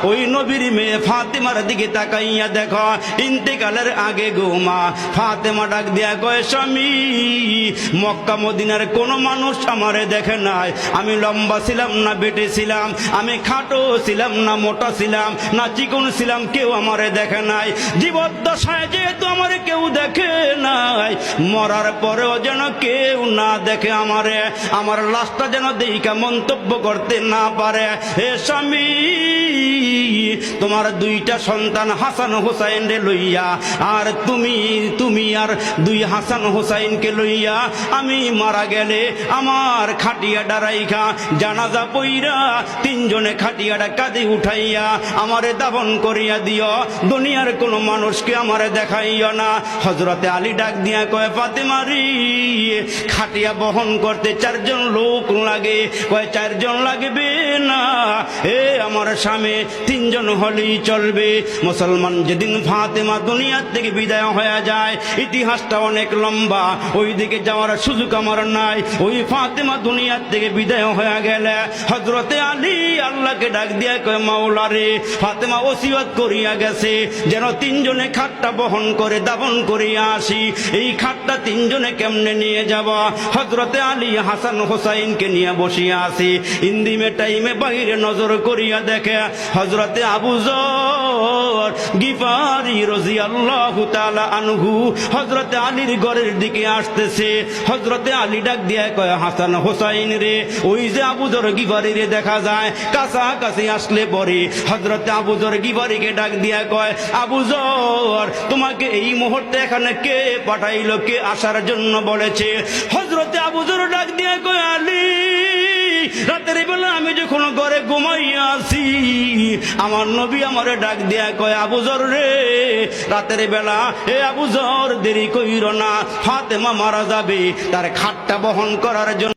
ওই নবীর মেয়ে ফাতেমার দিকে তাকাইয়া দেখো, ইন্তেকালের আগে গো মা ফাতেমা ডাক দিয়া কয়, স্বামী মক্কা মদিনার কোন মানুষ আমারে দেখে নাই। আমি লম্বা ছিলাম না বেটে ছিলাম, আমি খাটো ছিলাম না মোটা ছিলাম না চিকন ছিলাম, কেউ আমারে দেখে নাই। জীবদ্দশায় যেহেতু আমারে কেউ দেখে নাই, মরার পরেও যেন কেউ না দেখে আমারে, আমার লাশটা যেন দেইকা মন্তব্য করতে না পারে। হে স্বামী, তোমার দুইটা সন্তান হাসান হোসাইন রে লইয়া আর তুমি আর দুই হাসান হোসাইনকে লইয়া আমি মারা গেলে আমার খাটিয়াটা রাইখা জানাজা পইরা তিনজনে খাটিয়াটা কাঁধে উঠাইয়া আমারে দাফন করিয়া দিও, দুনিয়ার কোন মানুষকে আমারে দেখাইও না। হযরতে আলী ডাক দিয়া কয়, ফাতেমা রে, খাটিয়া বহন করতে 4 জন লোক লাগে। কয় 4 জন লাগবে না, এ আমার স্বামী 3 জন হলেই চলবে। মুসলমান যেদিন ফাতেমা দুনিয়া থেকে বিদায় হয়ে যায়, ইতিহাসটা অনেক লম্বা, ওই দিকে যাওয়ার সুযোগ আমার নাই। ওই ফাতেমা দুনিয়া থেকে বিদায় হয়ে গেলে হযরতে আলী আল্লাহকে ডাক দিয়া কয়, মাওলা রে, ফাতেমা ওসিয়ত করিয়া গেছে যেন 3 জনে খাটটা বহন করে দাফন করিয়া আসি। এই খাটটা 3 জনে কেমনে নিয়ে যাব? হযরতে আলী হাসান হোসাইনকে নিয়ে বসিয়া আছে। ইন্দিমে টাইমে বাহিরে নজর করিয়া দেখে হযরতে আবু যর গিফারি রাদিয়াল্লাহু তাআলা আনহু হযরতে আলীর ঘরের দিকে আসতেছে। হযরতে আলী ডাক দিয়া কয়, হাসান হোসাইন রে, ওই যে আবু যর গিফারি রে দেখা যায়। কাছাকাছি আসলে পরে হযরতে আবু যর গিফারিকে ডাক দিয়া কয়, আবু যর, তোমাকে এই মুহূর্তে এখানে কে পাঠাইলো, কে আসার জন্য বলেছে? হযরতে আবু যর ডাক দিয়া কয়, আলী, রাতের বেলা আমি যখন ঘরে ঘুমাইয়া আছি, আমার নবী আমারে ডাক দিয়া কয়, আবু যর রে, রাতের বেলা এ আবু যর দেরি কইরো না, ফাতেমা মারা যাবে, তার খাটটা বহন করার জন্য